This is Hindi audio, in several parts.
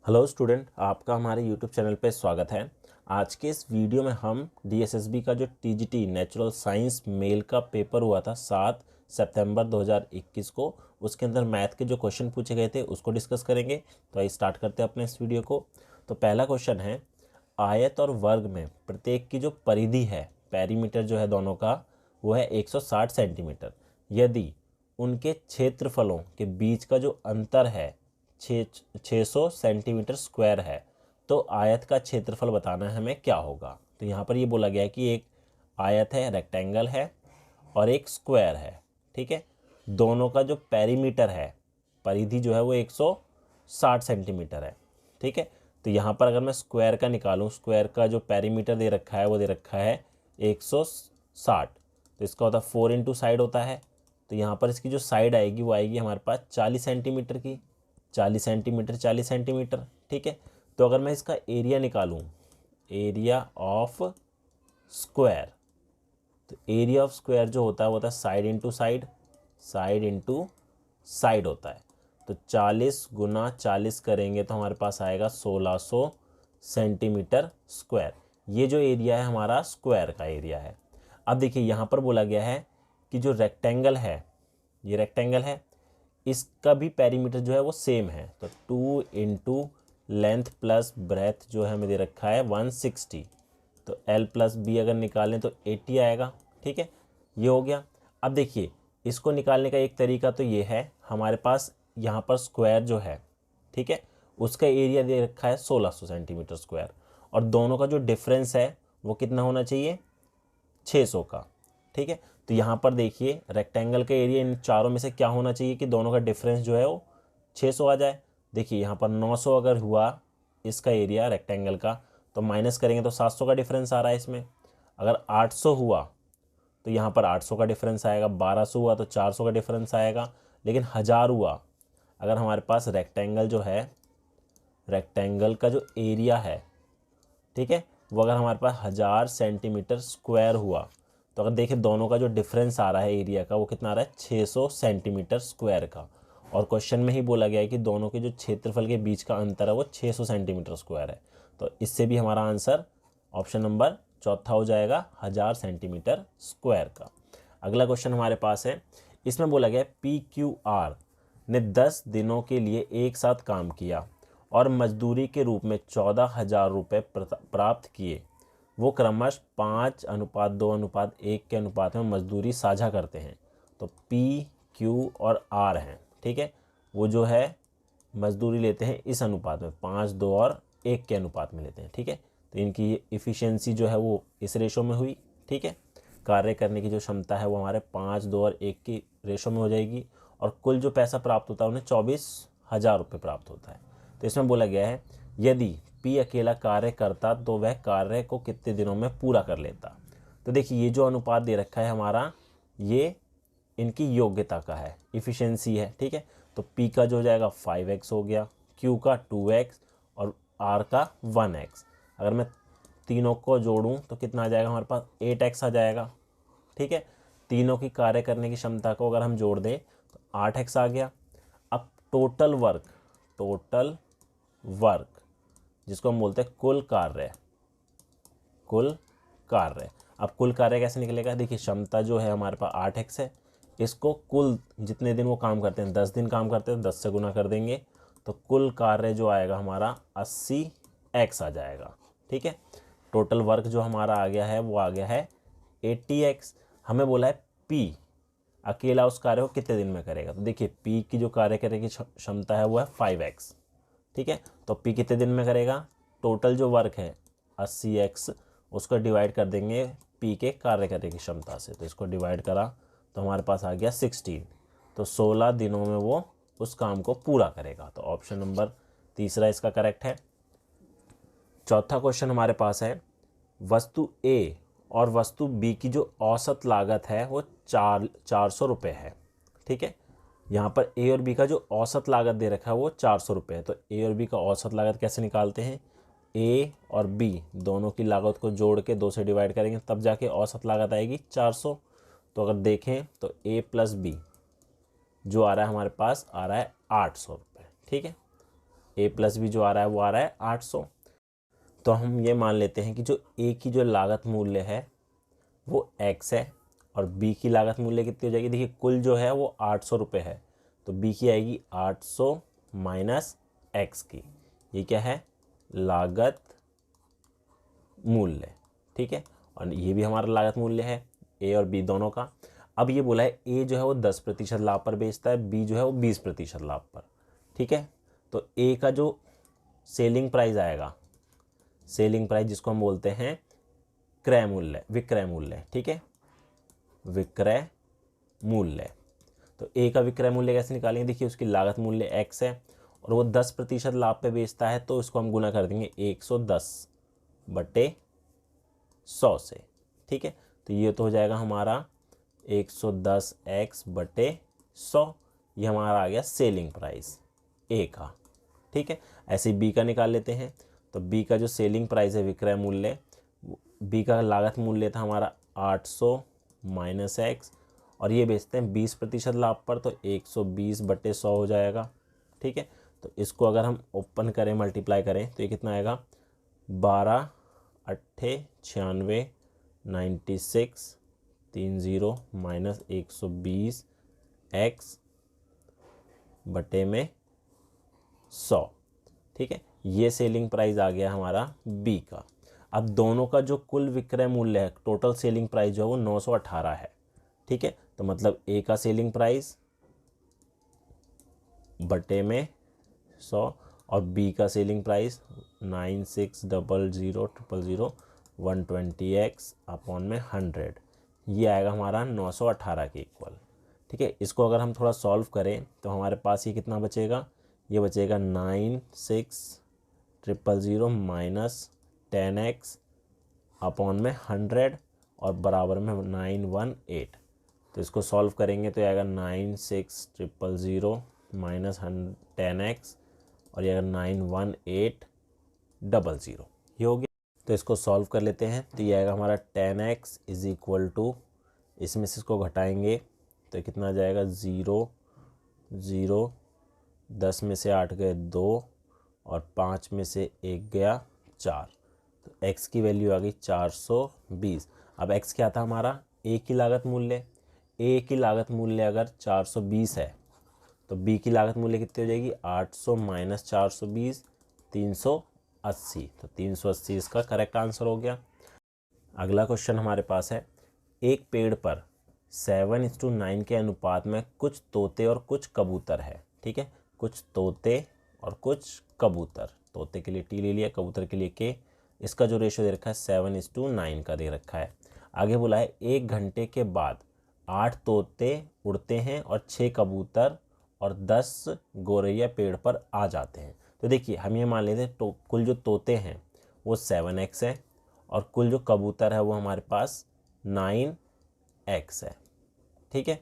हेलो स्टूडेंट, आपका हमारे यूट्यूब चैनल पे स्वागत है। आज के इस वीडियो में हम डीएसएसबी का जो टीजीटी नेचुरल साइंस मेल का पेपर हुआ था 7 सितंबर 2021 को, उसके अंदर मैथ के जो क्वेश्चन पूछे गए थे उसको डिस्कस करेंगे। तो आइए स्टार्ट करते हैं अपने इस वीडियो को। तो पहला क्वेश्चन है, आयत और वर्ग में प्रत्येक की जो परिधि है, पेरीमीटर जो है दोनों का, वो है 160 सेंटीमीटर। यदि उनके क्षेत्रफलों के बीच का जो अंतर है 600 सेंटीमीटर स्क्वायर है, तो आयत का क्षेत्रफल बताना है हमें क्या होगा। तो यहाँ पर ये बोला गया है कि एक आयत है, रेक्टेंगल है, और एक स्क्वायर है। ठीक है, दोनों का जो पेरीमीटर है, परिधि जो है वो 160 सेंटीमीटर है। ठीक है, तो यहाँ पर अगर मैं स्क्वायर का निकालूं, स्क्वायर का जो पेरीमीटर दे रखा है वो दे रखा है 160, तो इसका होता है 4 इंटू साइड होता है। तो यहाँ पर इसकी जो साइड आएगी वो आएगी हमारे पास 40 सेंटीमीटर की, 40 सेंटीमीटर 40 सेंटीमीटर। ठीक है, तो अगर मैं इसका एरिया निकालूं, एरिया ऑफ स्क्वायर, तो एरिया ऑफ स्क्वायर जो होता है वो होता है side into side, side into side होता है। तो 40 गुना 40 करेंगे तो हमारे पास आएगा 1600 सेंटीमीटर स्क्वायर। ये जो एरिया है हमारा स्क्वायर का एरिया है। अब देखिए यहाँ पर बोला गया है कि जो रेक्टेंगल है, ये रेक्टेंगल है, इसका भी पेरीमीटर जो है वो सेम है। तो 2 इंटू लेंथ प्लस ब्रेथ जो है हमें दे रखा है 160, तो L प्लस बी अगर निकालें तो 80 आएगा। ठीक है, ये हो गया। अब देखिए इसको निकालने का एक तरीका तो ये है, हमारे पास यहाँ पर स्क्वायर जो है, ठीक है, उसका एरिया दे रखा है 1600 सेंटीमीटर स्क्वायर, और दोनों का जो डिफरेंस है वो कितना होना चाहिए, 600 का। ठीक है, तो यहाँ पर देखिए रेक्टेंगल का एरिया इन चारों में से क्या होना चाहिए कि दोनों का डिफरेंस जो है वो 600 आ जाए। देखिए यहाँ पर 900 अगर हुआ इसका एरिया रेक्टेंगल का, तो माइनस करेंगे तो 700 का डिफरेंस आ रहा है इसमें। अगर 800 हुआ तो यहाँ पर 800 का डिफरेंस आएगा, 1200 हुआ तो 400 का डिफरेंस आएगा। लेकिन 1000 हुआ, अगर हमारे पास रेक्टेंगल जो है, रेक्टेंगल का जो एरिया है, ठीक है, वो अगर हमारे पास 1000 सेंटीमीटर स्क्वायर हुआ, तो अगर देखें दोनों का जो डिफरेंस आ रहा है एरिया का वो कितना आ रहा है, 600 सेंटीमीटर स्क्वायर का। और क्वेश्चन में ही बोला गया है कि दोनों के जो क्षेत्रफल के बीच का अंतर है वो 600 सेंटीमीटर स्क्वायर है। तो इससे भी हमारा आंसर ऑप्शन नंबर चौथा हो जाएगा, 1000 सेंटीमीटर स्क्वायर का। अगला क्वेश्चन हमारे पास है, इसमें बोला गया PQR ने 10 दिनों के लिए एक साथ काम किया और मजदूरी के रूप में 14,000 रुपये प्राप्त किए। वो क्रमश 5:2:1 के अनुपात में मजदूरी साझा करते हैं। तो P, Q और R हैं। ठीक है, वो जो है मजदूरी लेते हैं इस अनुपात में, 5, 2 और 1 के अनुपात में लेते हैं। ठीक है, तो इनकी इफ़िशियंसी जो है वो इस रेशो में हुई। ठीक है, कार्य करने की जो क्षमता है वो हमारे 5, 2 और 1 की रेशो में हो जाएगी, और कुल जो पैसा प्राप्त होता है उन्हें 24,000 रुपये प्राप्त होता है। तो इसमें बोला गया है, यदि P अकेला कार्य करता तो वह कार्य को कितने दिनों में पूरा कर लेता। तो देखिए ये जो अनुपात दे रखा है हमारा, ये इनकी योग्यता का है, इफ़िशियंसी है। ठीक है, तो P का जो हो जाएगा 5x हो गया, Q का 2x और R का 1x। अगर मैं तीनों को जोड़ूं तो कितना आ जाएगा हमारे पास, 8x आ जाएगा। ठीक है, तीनों की कार्य करने की क्षमता को अगर हम जोड़ दें तो 8x आ गया। अब टोटल वर्क, टोटल वर्क जिसको हम बोलते हैं कुल कार्य, कुल कार्य। अब कुल कार्य कैसे निकलेगा, देखिए क्षमता जो है हमारे पास 8x है, इसको कुल जितने दिन वो काम करते हैं, 10 दिन काम करते हैं, 10 से गुना कर देंगे तो कुल कार्य जो आएगा हमारा 80x आ जाएगा। ठीक है, टोटल वर्क जो हमारा आ गया है वो आ गया है 80x। हमें बोला है P अकेला उस कार्य को कितने दिन में करेगा। तो देखिए P की जो कार्य करने की क्षमता है वो है 5x। ठीक है, तो P कितने दिन में करेगा, टोटल जो वर्क है 80x, उसको डिवाइड कर देंगे P के कार्य करने की क्षमता से। तो इसको डिवाइड करा तो हमारे पास आ गया 16, तो 16 दिनों में वो उस काम को पूरा करेगा। तो ऑप्शन नंबर तीसरा इसका करेक्ट है। चौथा क्वेश्चन हमारे पास है, वस्तु A और वस्तु B की जो औसत लागत है वो 400 रुपये है। ठीक है, यहाँ पर A और B का जो औसत लागत दे रखा है वो 400 रुपये है। तो A और B का औसत लागत कैसे निकालते हैं, A और B दोनों की लागत को जोड़ के 2 से डिवाइड करेंगे तब जाके औसत लागत आएगी 400। तो अगर देखें तो A प्लस B जो आ रहा है हमारे पास आ रहा है 800 रुपये। ठीक है, ए प्लस बी जो आ रहा है वो आ रहा है 800। तो हम ये मान लेते हैं कि जो ए की जो लागत मूल्य है वो x है और b की लागत मूल्य कितनी हो जाएगी। देखिए कुल जो है वो 800 रुपये है, तो b की आएगी 800 माइनस x की, ये क्या है लागत मूल्य। ठीक है, और ये भी हमारा लागत मूल्य है ए और बी दोनों का। अब ये बोला है ए जो है वो 10% लाभ पर बेचता है, बी जो है वो 20% लाभ पर। ठीक है, तो ए का जो सेलिंग प्राइस आएगा, सेलिंग प्राइस जिसको हम बोलते हैं क्रय मूल्य, विक्रय मूल्य। ठीक है, विक्रय मूल्य। तो ए का विक्रय मूल्य कैसे निकालेंगे, देखिए उसकी लागत मूल्य x है और वो 10% लाभ पे बेचता है, तो इसको हम गुना कर देंगे 110/100 से। ठीक है, तो ये तो हो जाएगा हमारा 110x/100, ये हमारा आ गया सेलिंग प्राइस ए का। ठीक है, ऐसे बी का निकाल लेते हैं। तो बी का जो सेलिंग प्राइस है विक्रय मूल्य, बी का लागत मूल्य था हमारा 800 माइनस एक्स, और ये बेचते हैं 20% लाभ पर, तो 120/100 हो जाएगा। ठीक है, तो इसको अगर हम ओपन करें, मल्टीप्लाई करें, तो ये कितना आएगा 12 8 96 96 30 माइनस 120x/100। ठीक है, ये सेलिंग प्राइस आ गया हमारा बी का। अब दोनों का जो कुल विक्रय मूल्य है, टोटल सेलिंग प्राइस जो है वो 918 है। ठीक है, तो मतलब ए का सेलिंग प्राइस बटे में 100 और बी का सेलिंग प्राइस 96000000 120x/100, ये आएगा हमारा 918 के इक्वल। ठीक है, इसको अगर हम थोड़ा सॉल्व करें तो हमारे पास ये कितना बचेगा, ये बचेगा 960000 माइनस 10x/100 और बराबर में 918। तो इसको सॉल्व करेंगे तो ये आएगा 960000 माइनस 10x और ये आएगा 91800, ये हो गया। तो इसको सॉल्व कर लेते हैं, तो ये आएगा हमारा 10x इज इक्वल टू, इसमें से इसको घटाएंगे तो कितना आ जाएगा 0 0, 10 में से 8 गए 2 और 5 में से 1 गया 4, तो x की वैल्यू आ गई 420। अब x क्या था हमारा, a की लागत मूल्य, a की लागत मूल्य अगर 420 है तो b की लागत मूल्य कितनी हो जाएगी 800 माइनस 420 380, तो 380 इसका करेक्ट आंसर हो गया। अगला क्वेश्चन हमारे पास है, एक पेड़ पर 7:9 के अनुपात में कुछ तोते और कुछ कबूतर है। ठीक है, कुछ तोते और कुछ कबूतर, तोते के लिए टी ले लिया, कबूतर के लिए के। इसका जो रेशो दे रखा है 7:9 का दे रखा है। आगे बोला है 1 घंटे के बाद 8 तोते उड़ते हैं और 6 कबूतर और 10 गौरैया पेड़ पर आ जाते हैं। तो देखिए हम ये मान लेते हैं तो कुल जो तोते हैं वो 7x है और कुल जो कबूतर है वो हमारे पास 9x है। ठीक है,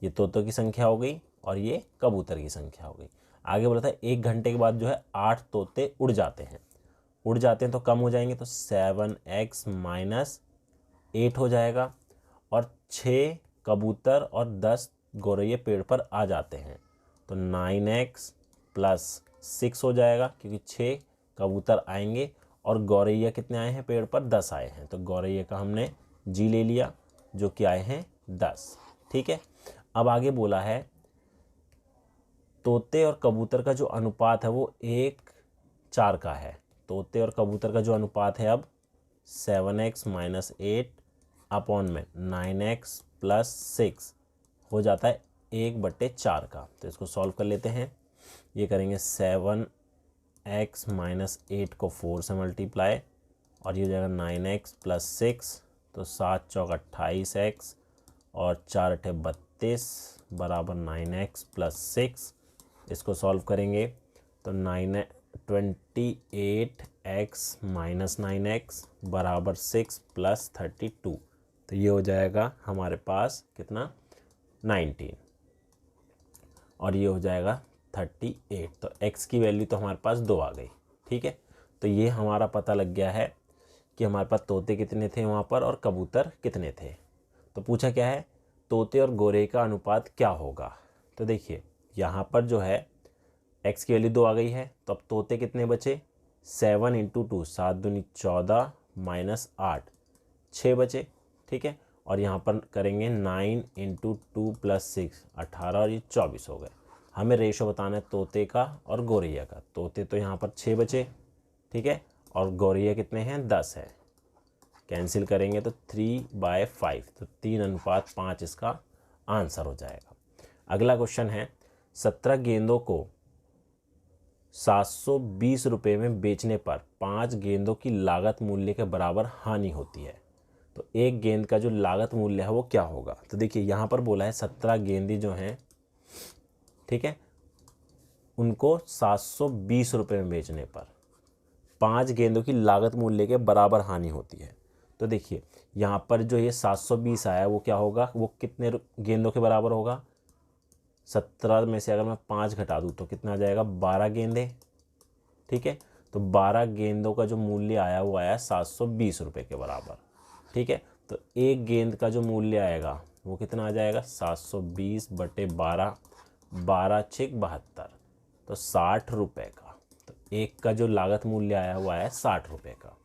ये तोतों की संख्या हो गई और ये कबूतर की संख्या हो गई। आगे बोला था 1 घंटे के बाद जो है 8 तोते उड़ जाते हैं, उड़ जाते हैं तो कम हो जाएंगे, तो 7x माइनस 8 हो जाएगा, और 6 कबूतर और 10 गौरैया पेड़ पर आ जाते हैं तो 9x प्लस 6 हो जाएगा, क्योंकि 6 कबूतर आएंगे और गौरैया कितने आए हैं पेड़ पर 10 आए हैं, तो गौरैया का हमने जी ले लिया जो कि आए हैं 10। ठीक है, अब आगे बोला है तोते और कबूतर का जो अनुपात है वो 1:4 का है। तोते और कबूतर का जो अनुपात है अब 7x माइनस 8 अपॉन में 9x प्लस 6 हो जाता है 1/4 का। तो इसको सॉल्व कर लेते हैं, ये करेंगे 7x माइनस 8 को 4 से मल्टीप्लाई और ये हो जाएगा 9x प्लस 6, तो 7 चौक 28x और 4 अठे 32 बराबर 9x प्लस 6। इसको सॉल्व करेंगे तो 28x माइनस 9x बराबर 6 प्लस 32, तो ये हो जाएगा हमारे पास कितना 19 और ये हो जाएगा 38। तो x की वैल्यू तो हमारे पास 2 आ गई। ठीक है, तो ये हमारा पता लग गया है कि हमारे पास तोते कितने थे वहाँ पर और कबूतर कितने थे। तो पूछा क्या है, तोते और गोरे का अनुपात क्या होगा। तो देखिए यहाँ पर जो है x की वैल्यू 2 आ गई है। तो अब तोते कितने बचे, 7 इंटू 2, 7 दूनी 14 माइनस 8, 6 बचे। ठीक है, और यहाँ पर करेंगे 9 इंटू 2 प्लस 6, 18 और ये 24 हो गए। हमें रेशो बताना है तोते का और गौरैया का। तोते तो यहाँ पर 6 बचे, ठीक है, और गौरैया कितने हैं, 10 है। कैंसिल करेंगे तो 3/5, तो 3:5 इसका आंसर हो जाएगा। अगला क्वेश्चन है, 17 गेंदों को 720 रुपये में बेचने पर 5 गेंदों की लागत मूल्य के बराबर हानि होती है। तो एक गेंद का जो लागत मूल्य है वो क्या होगा। तो देखिए यहाँ पर बोला है 17 गेंदें जो हैं, ठीक है, उनको 720 रुपये में बेचने पर 5 गेंदों की लागत मूल्य के बराबर हानि होती है। तो देखिए यहाँ पर जो ये 720 आया वो क्या होगा, वो कितने गेंदों के बराबर होगा। 17 में से अगर मैं 5 घटा दूँ तो कितना आ जाएगा, 12 गेंदें। ठीक है, तो 12 गेंदों का जो मूल्य आया वो आया 720 रुपये के बराबर। ठीक है, तो एक गेंद का जो मूल्य आएगा वो कितना आ जाएगा, 720 बटे 12, 12 छः 72, तो 60 रुपये का। तो एक का जो लागत मूल्य आया वो आया 60 रुपये का।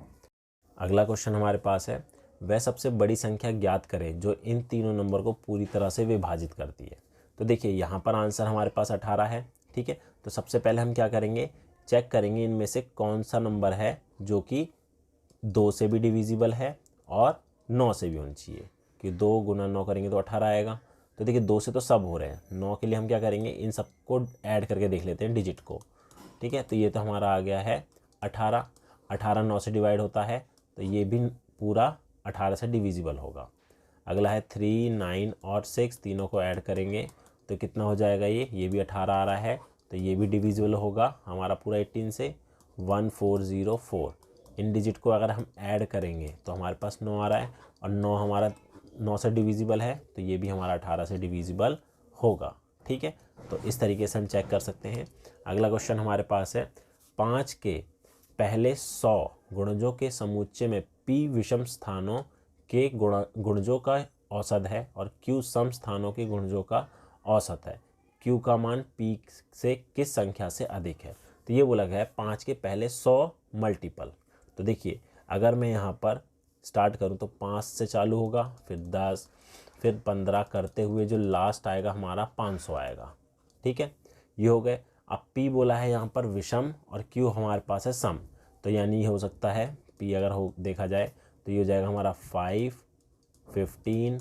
अगला क्वेश्चन हमारे पास है, वह सबसे बड़ी संख्या ज्ञात करें जो इन तीनों नंबर को पूरी तरह से विभाजित करती है। तो देखिए यहाँ पर आंसर हमारे पास 18 है। ठीक है, तो सबसे पहले हम क्या करेंगे, चेक करेंगे इनमें से कौन सा नंबर है जो कि 2 से भी डिविजिबल है और 9 से भी होनी चाहिए, कि 2 गुना 9 करेंगे तो 18 आएगा। तो देखिए 2 से तो सब हो रहे हैं, 9 के लिए हम क्या करेंगे, इन सबको ऐड करके देख लेते हैं डिजिट को। ठीक है, तो ये तो हमारा आ गया है 18, 18 9 से डिवाइड होता है, तो ये भी पूरा 18 से डिविजिबल होगा। अगला है 3, 9 और 6, तीनों को ऐड करेंगे तो कितना हो जाएगा, ये भी 18 आ रहा है, तो ये भी डिविजिबल होगा हमारा पूरा 18 से, 1404। इन डिजिट को अगर हम ऐड करेंगे तो हमारे पास 9 आ रहा है, और 9 हमारा 9 से डिविजिबल है, तो ये भी हमारा 18 से डिविजिबल होगा। ठीक है, तो इस तरीके से हम चेक कर सकते हैं। अगला क्वेश्चन हमारे पास है, 5 के पहले 100 गुणजों के समुच्चय में p विषम स्थानों के गुणजों का औसत है और q सम स्थानों के गुणजों का औसत है। q का मान p से किस संख्या से अधिक है। तो ये बोला गया है 5 के पहले 100 मल्टीपल। तो देखिए अगर मैं यहाँ पर स्टार्ट करूँ तो 5 से चालू होगा, फिर 10, फिर 15 करते हुए जो लास्ट आएगा हमारा 500 आएगा। ठीक है, ये हो गए। अब p बोला है यहाँ पर विषम और q हमारे पास है सम, तो यानी ये हो सकता है p अगर हो देखा जाए तो ये हो जाएगा हमारा 5, 15,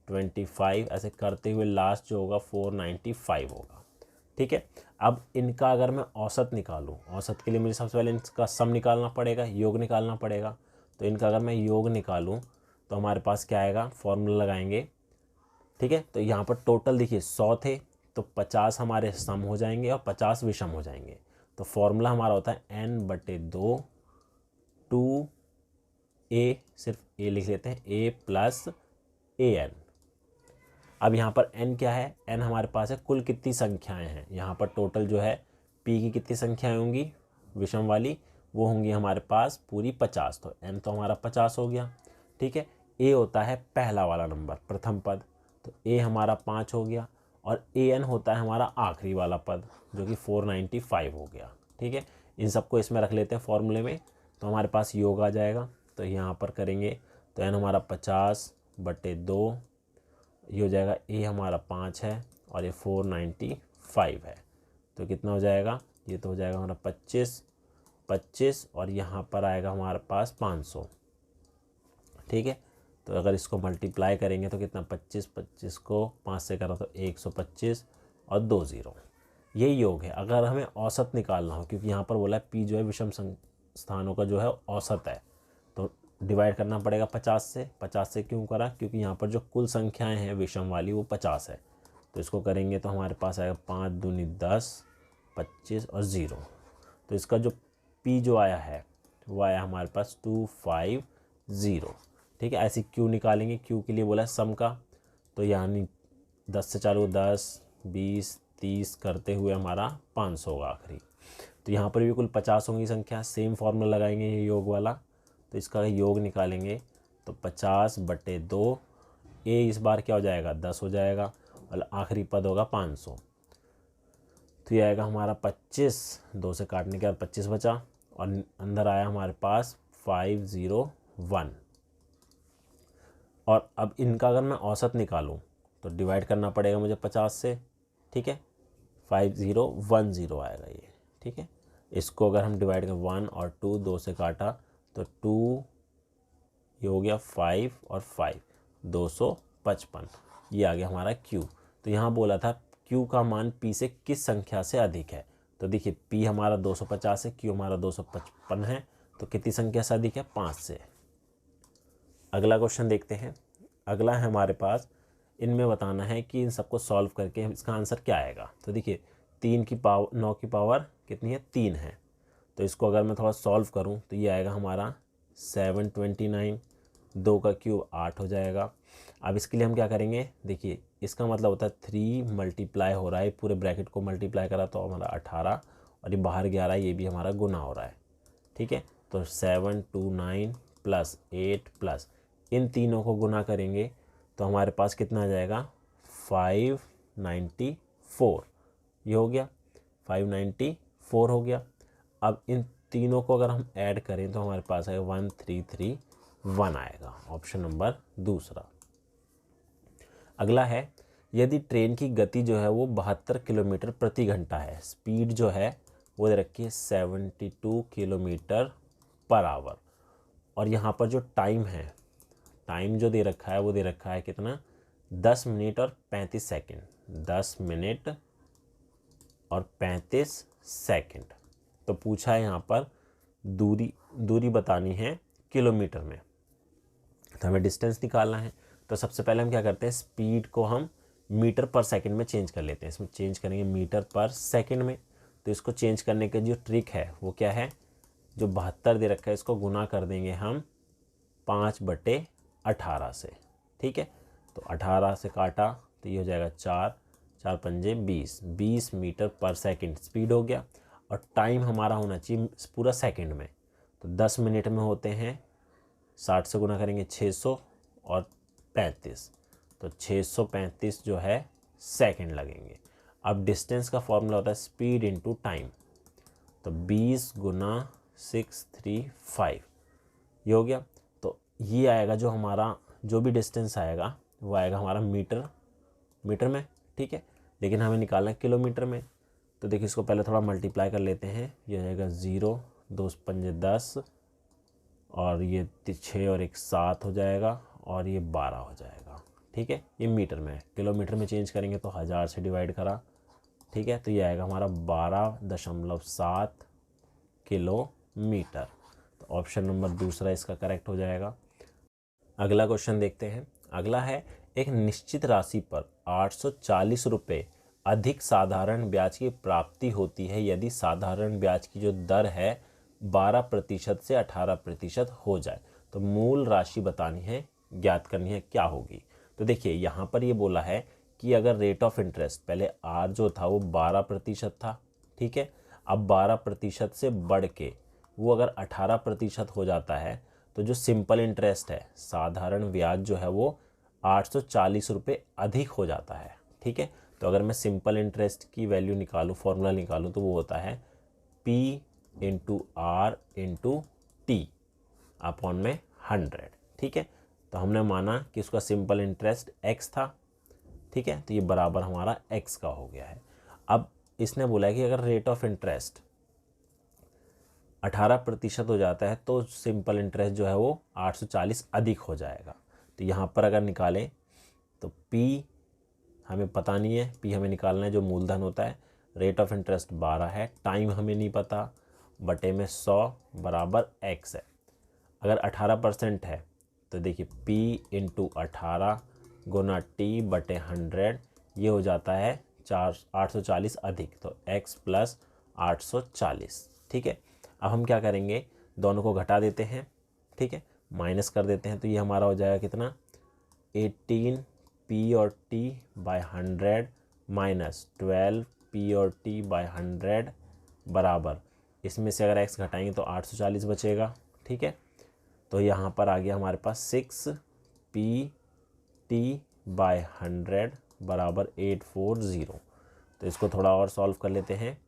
25, ऐसे करते हुए लास्ट जो होगा 495 होगा। ठीक है, अब इनका अगर मैं औसत निकालूं, औसत के लिए मुझे सबसे पहले इनका सम निकालना पड़ेगा, योग निकालना पड़ेगा। तो इनका अगर मैं योग निकालूं तो हमारे पास क्या आएगा, फॉर्मूला लगाएंगे। ठीक है, तो यहाँ पर टोटल देखिए 100 थे, तो 50 हमारे सम हो जाएंगे और 50 विषम हो जाएंगे। तो फॉर्मूला हमारा होता है n/2, 2a, सिर्फ a लिख लेते हैं, a प्लस an। अब यहाँ पर n क्या है, n हमारे पास है कुल कितनी संख्याएं हैं। यहाँ पर टोटल जो है p की कितनी संख्याएं होंगी विषम वाली, वो होंगी हमारे पास पूरी 50, तो n तो हमारा 50 हो गया। ठीक है, a होता है पहला वाला नंबर, प्रथम पद, तो a हमारा 5 हो गया, और an होता है हमारा आखिरी वाला पद जो कि 495 हो गया। ठीक है, इन सबको इसमें रख लेते हैं फॉर्मूले में, तो हमारे पास योग आ जाएगा। तो यहाँ पर करेंगे तो n हमारा 50/2, ये हो जाएगा, a हमारा 5 है और ये 495 है, तो कितना हो जाएगा, ये तो हो जाएगा हमारा 25, 25, और यहाँ पर आएगा हमारे पास 500। ठीक है, तो अगर इसको मल्टीप्लाई करेंगे तो कितना, 25, 25 को 5 से करा तो 125 और 2 0, यही योग है। अगर हमें औसत निकालना हो, क्योंकि यहाँ पर बोला है p जो है विषम स्थानों का जो है औसत है, तो डिवाइड करना पड़ेगा 50 से। 50 से क्यों करा, क्योंकि यहाँ पर जो कुल संख्याएं हैं विषम वाली वो 50 है, तो इसको करेंगे तो हमारे पास आएगा 5 दूनी 10, 25 और 0, तो इसका जो p जो आया है वो आया हमारे पास 250। ठीक है, ऐसे q निकालेंगे, q के लिए बोला है सम का, तो यानी 10 से चालू 10, 20, 30 करते हुए हमारा 500 होगा आखिरी। तो यहाँ पर भी कुल 50 होंगी संख्या, सेम फॉर्मूला लगाएंगे ये योग वाला, तो इसका योग निकालेंगे तो 50/2, a इस बार क्या हो जाएगा, 10 हो जाएगा, और आखिरी पद होगा 500। तो ये आएगा हमारा 25, 2 से काटने के बाद 25 बचा और अंदर आया हमारे पास 501। और अब इनका अगर मैं औसत निकालूं तो डिवाइड करना पड़ेगा मुझे 50 से, ठीक है, 5010 आएगा ये, ठीक है। इसको अगर हम डिवाइड करें 1 और 2, 2 से काटा तो 2, ये हो गया 5 और 5, 255, ये आ गया हमारा Q। तो यहाँ बोला था Q का मान P से किस संख्या से अधिक है। तो देखिए P हमारा 250 है, Q हमारा 255 है, तो कितनी संख्या से अधिक है, 5 से। अगला क्वेश्चन देखते हैं। अगला है हमारे पास, इनमें बताना है कि इन सबको सॉल्व करके इसका आंसर क्या आएगा। तो देखिए 9 की पावर कितनी है, 3 है। तो इसको अगर मैं थोड़ा सॉल्व करूं तो ये आएगा हमारा 729, 2 का क्यूब 8 हो जाएगा। अब इसके लिए हम क्या करेंगे, देखिए इसका मतलब होता है 3 मल्टीप्लाई हो रहा है, पूरे ब्रैकेट को मल्टीप्लाई करा तो हमारा 18 और ये बाहर 11, ये भी हमारा गुना हो रहा है, ठीक है। तो 729 प्लस 8 प्लस इन तीनों को गुना करेंगे तो हमारे पास कितना आ जाएगा, 594, ये हो गया 594 हो गया। अब इन तीनों को अगर हम ऐड करें तो हमारे पास आएगा 1331 आएगा, ऑप्शन नंबर दूसरा। अगला है, यदि ट्रेन की गति जो है वो 72 किलोमीटर प्रति घंटा है, स्पीड जो है वो दे रखी है 72 किलोमीटर पर आवर, और यहाँ पर जो टाइम है, टाइम जो दे रखा है वो दे रखा है कितना, 10 मिनट और 35 सेकेंड, 10 मिनट और 35 सेकेंड। तो पूछा है यहाँ पर दूरी बतानी है किलोमीटर में, तो हमें डिस्टेंस निकालना है। तो सबसे पहले हम क्या करते हैं, स्पीड को हम मीटर पर सेकंड में चेंज कर लेते हैं। इसमें चेंज करेंगे मीटर पर सेकंड में। तो इसको चेंज करने के जो ट्रिक है वो क्या है, जो 72 दे रखा है इसको गुना कर देंगे हम 5/18 से, ठीक है। तो 18 से काटा तो ये हो जाएगा 4, 4 पंजे 20 मीटर पर सेकंड स्पीड हो गया। और टाइम हमारा होना चाहिए पूरा सेकंड में, तो 10 मिनट में होते हैं, 60 से गुना करेंगे 600 और 35, तो 635 जो है सेकंड लगेंगे। अब डिस्टेंस का फॉर्मूला होता है स्पीड इनटू टाइम, तो 20 गुना 635, ये हो गया। तो ये आएगा जो हमारा जो भी डिस्टेंस आएगा वो आएगा हमारा मीटर में, ठीक है। लेकिन हमें निकालना है किलोमीटर में। तो देखिए इसको पहले थोड़ा मल्टीप्लाई कर लेते हैं, ये हो जाएगा 0, 2 पंजे 10 और ये 6 और 1 7 हो जाएगा और ये 12 हो जाएगा, ठीक है। ये मीटर में है, किलोमीटर में चेंज करेंगे तो 1000 से डिवाइड करा, ठीक है। तो ये आएगा हमारा 12.7 किलोमीटर। तो ऑप्शन नंबर दूसरा इसका करेक्ट हो जाएगा। अगला क्वेश्चन देखते हैं। अगला है, एक निश्चित राशि पर 840 रुपये अधिक साधारण ब्याज की प्राप्ति होती है यदि साधारण ब्याज की जो दर है 12% से 18% हो जाए। तो मूल राशि बतानी है, ज्ञात करनी है, क्या होगी। तो देखिए यहाँ पर ये बोला है कि अगर रेट ऑफ इंटरेस्ट पहले आर जो था वो 12% था, ठीक है। अब 12% से बढ़ के वो अगर 18% हो जाता है तो जो सिंपल इंटरेस्ट है, साधारण ब्याज जो है वो 840 रुपये अधिक हो जाता है, ठीक है। तो अगर मैं सिंपल इंटरेस्ट की वैल्यू निकालूँ, फॉर्मूला निकालूँ, तो वो होता है P into R into T upon में 100, ठीक है। तो हमने माना कि उसका सिंपल इंटरेस्ट x था, ठीक है। तो ये बराबर हमारा x का हो गया है। अब इसने बोला है कि अगर रेट ऑफ इंटरेस्ट 18% हो जाता है तो सिंपल इंटरेस्ट जो है वो 840 अधिक हो जाएगा। तो यहाँ पर अगर निकालें तो P हमें पता नहीं है, P हमें निकालना है जो मूलधन होता है। रेट ऑफ इंटरेस्ट 12 है, टाइम हमें नहीं पता, बटे में 100 बराबर x है। अगर 18% है तो देखिए P इंटू 18 गुना T बटे 100, ये हो जाता है 840 अधिक, तो x प्लस 840, ठीक है। अब हम क्या करेंगे, दोनों को घटा देते हैं, ठीक है, माइनस कर देते हैं। तो ये हमारा हो जाएगा कितना, 18 P और T बाय 100 माइनस 12 P और T बाय 100 बराबर, इसमें से अगर x घटाएंगे तो 840 बचेगा, ठीक है। तो यहाँ पर आ गया हमारे पास 6 P T बाय 100 बराबर 840। तो इसको थोड़ा और सॉल्व कर लेते हैं।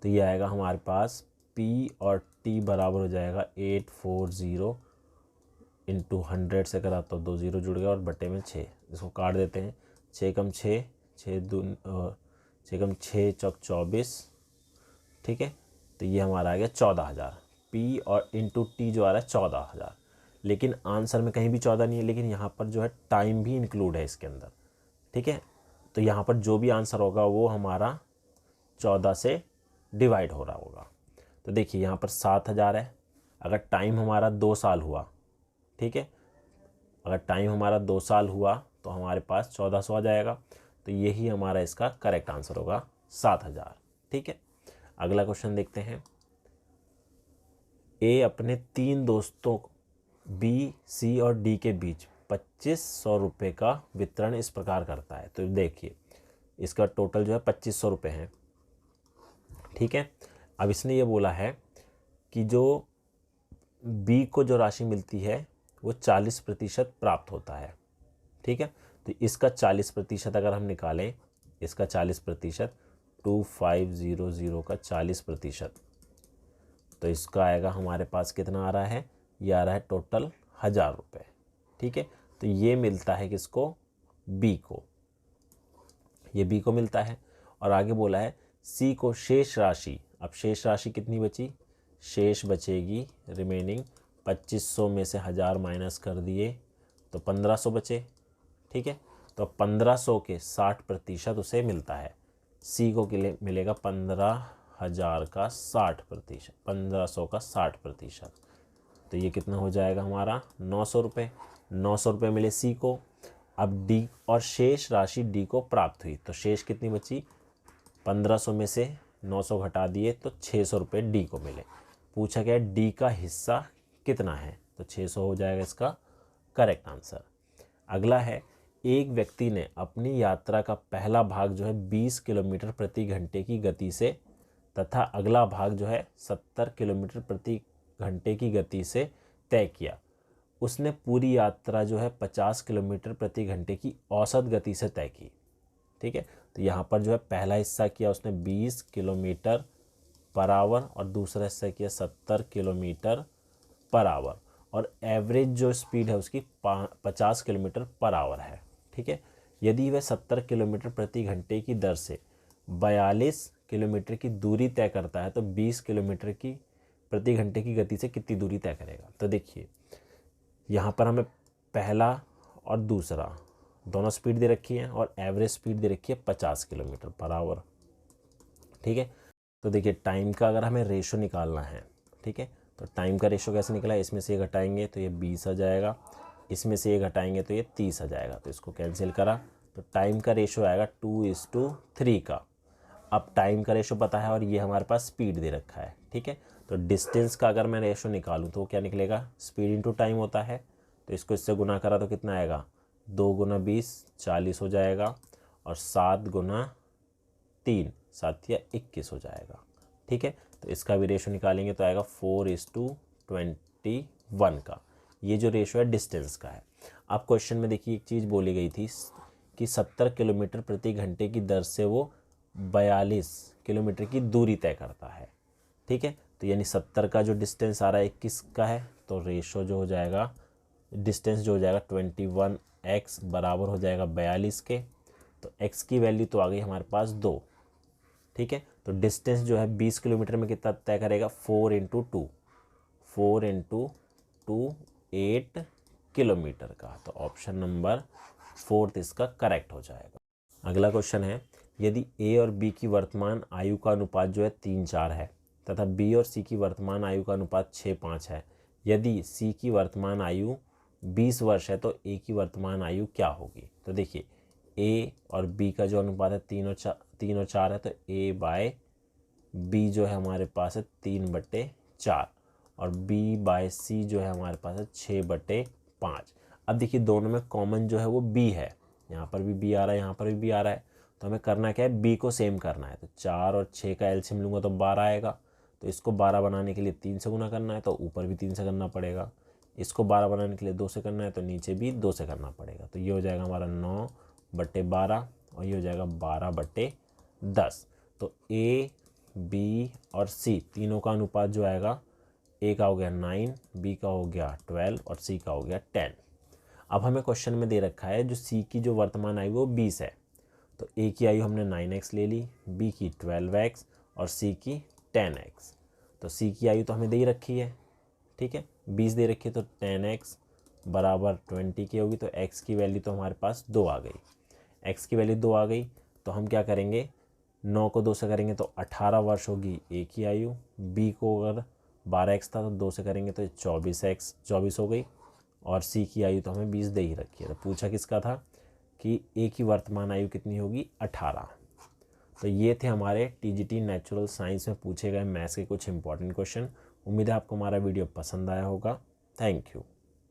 तो ये आएगा हमारे पास P और T बराबर हो जाएगा 840 इंटू 100 से करा तो 2 0 जुड़ गया और बटे में 6। इसको काट देते हैं। 6 कम 6, 6 कम 6 चौक 24, ठीक है। तो ये हमारा आ गया 14,000। P और इंटू T जो आ रहा है 14,000, लेकिन आंसर में कहीं भी 14 नहीं है, लेकिन यहाँ पर जो है टाइम भी इंक्लूड है इसके अंदर, ठीक है। तो यहाँ पर जो भी आंसर होगा वो हमारा 14 से डिवाइड हो रहा होगा। तो देखिए यहाँ पर 7,000 है। अगर टाइम हमारा 2 साल हुआ, ठीक है, अगर टाइम हमारा 2 साल हुआ तो हमारे पास 1400 आ जाएगा। तो यही हमारा इसका करेक्ट आंसर होगा 7,000, ठीक है। अगला क्वेश्चन देखते हैं। ए अपने 3 दोस्तों B, C और D के बीच 2500 रुपये का वितरण इस प्रकार करता है। तो देखिए इसका टोटल जो है 2500 रुपये है, ठीक है। अब इसने ये बोला है कि जो B को जो राशि मिलती है वो 40% प्राप्त होता है, ठीक है। तो इसका 40% अगर हम निकालें, इसका 40%, 2500 का 40%, तो इसका आएगा हमारे पास कितना आ रहा है, ये आ रहा है टोटल 1000 रुपये, ठीक है। तो ये मिलता है किसको, B को, ये B को मिलता है। और आगे बोला है C को शेष राशि, अब शेष राशि कितनी बची, शेष बचेगी रिमेनिंग 2500 में से 1000 माइनस कर दिए तो 1500 बचे, ठीक है। तो 1500 के 60% उसे मिलता है। C को मिलेगा 15,000 का 60%, 1500 का 60%। तो ये कितना हो जाएगा हमारा 900 रुपये। 900 रुपये मिले C को। अब D और शेष राशि D को प्राप्त हुई, तो शेष कितनी बची, 1500 में से 900 घटा दिए तो 600 रुपये D को मिले। पूछा गया D का हिस्सा कितना है, तो 600 हो जाएगा इसका करेक्ट आंसर। अगला है, एक व्यक्ति ने अपनी यात्रा का पहला भाग जो है 20 किलोमीटर प्रति घंटे की गति से तथा अगला भाग जो है 70 किलोमीटर प्रति घंटे की गति से तय किया। उसने पूरी यात्रा जो है 50 किलोमीटर प्रति घंटे की औसत गति से तय की, ठीक है। तो यहाँ पर जो है पहला हिस्सा किया उसने 20 किलोमीटर पर आवर और दूसरा हिस्सा किया 70 किलोमीटर पर आवर, और एवरेज जो स्पीड है उसकी 50 किलोमीटर पर आवर है, ठीक है। यदि वह 70 किलोमीटर प्रति घंटे की दर से 42 किलोमीटर की दूरी तय करता है तो 20 किलोमीटर की प्रति घंटे की गति से कितनी दूरी तय करेगा। तो देखिए यहाँ पर हमें पहला और दूसरा दोनों स्पीड दे रखी है और एवरेज स्पीड दे रखी है 50 किलोमीटर पर आवर, ठीक है। तो देखिए टाइम का अगर हमें रेशो निकालना है, ठीक है, तो टाइम का रेशो कैसे निकला है, इसमें से ये घटाएंगे तो ये 20 आ जाएगा, इसमें से ये घटाएंगे तो ये 30 आ जाएगा। तो इसको कैंसिल करा तो टाइम का रेशो आएगा 2:3 का। अब टाइम का रेशो पता है और ये हमारे पास स्पीड दे रखा है, ठीक है। तो डिस्टेंस का अगर मैं रेशो निकालूँ तो क्या निकलेगा, स्पीड इंटू टाइम होता है। तो इसको इससे गुना करा तो कितना आएगा, 2 गुना 20 40 हो जाएगा, और 7 गुना 3 7 या 21 हो जाएगा, ठीक है। तो इसका भी रेशो निकालेंगे तो आएगा 4:21 का। ये जो रेशो है डिस्टेंस का है। अब क्वेश्चन में देखिए एक चीज़ बोली गई थी कि 70 किलोमीटर प्रति घंटे की दर से वो 42 किलोमीटर की दूरी तय करता है, ठीक है। तो यानी 70 का जो डिस्टेंस आ रहा है 21 का है, तो रेशो जो हो जाएगा, डिस्टेंस जो हो जाएगा 21x बराबर हो जाएगा 42 के। तो x की वैल्यू तो आ गई हमारे पास 2, ठीक है। तो डिस्टेंस जो है 20 किलोमीटर में कितना तय करेगा, 4 × 2, 4 × 2 8 किलोमीटर का। तो ऑप्शन नंबर 4 इसका करेक्ट हो जाएगा। अगला क्वेश्चन है, यदि A और B की वर्तमान आयु का अनुपात जो है 3:4 है तथा B और C की वर्तमान आयु का अनुपात 6:5 है, यदि C की वर्तमान आयु 20 वर्ष है तो A की वर्तमान आयु क्या होगी। तो देखिए A और B का जो अनुपात है 3 और 4 है, तो A/B जो है हमारे पास है 3/4 और B/C जो है हमारे पास है 6/5। अब देखिए दोनों में कॉमन जो है वो B है, यहाँ पर भी B आ रहा है, यहाँ पर भी B आ रहा है। तो हमें करना क्या है, B को सेम करना है। तो 4 और 6 का एलसीएम लूँगा तो 12 आएगा। तो इसको 12 बनाने के लिए 3 से गुना करना है, तो ऊपर भी 3 से करना पड़ेगा। इसको 12 बनाने के लिए 2 से करना है, तो नीचे भी 2 से करना पड़ेगा। तो ये हो जाएगा हमारा 9/12 और ये हो जाएगा 12/10। तो ए, बी और सी तीनों का अनुपात जो आएगा, ए का हो गया 9, बी का हो गया 12 और सी का हो गया 10। अब हमें क्वेश्चन में दे रखा है जो सी की जो वर्तमान आयु वो 20 है, तो ए की आयु हमने 9x ले ली, बी की 12x और सी की 10x। तो सी की आयु तो हमें दे ही रखी है, ठीक है, 20 दे रखी है, तो 10x बराबर 20 की होगी। तो x की वैल्यू तो हमारे पास 2 आ गई, x की वैल्यू 2 आ गई। तो हम क्या करेंगे, 9 को 2 से करेंगे तो 18 वर्ष होगी ए की आयु, बी को अगर 12x था तो 2 से करेंगे तो 24 हो गई, और सी की आयु तो हमें 20 दे ही रखी है। तो पूछा किसका था कि ए की वर्तमान आयु कितनी होगी, 18। तो ये थे हमारे टीजीटी नेचुरल साइंस में पूछे गए मैथ्स के कुछ इंपॉर्टेंट क्वेश्चन। उम्मीद है आपको हमारा वीडियो पसंद आया होगा। Thank you.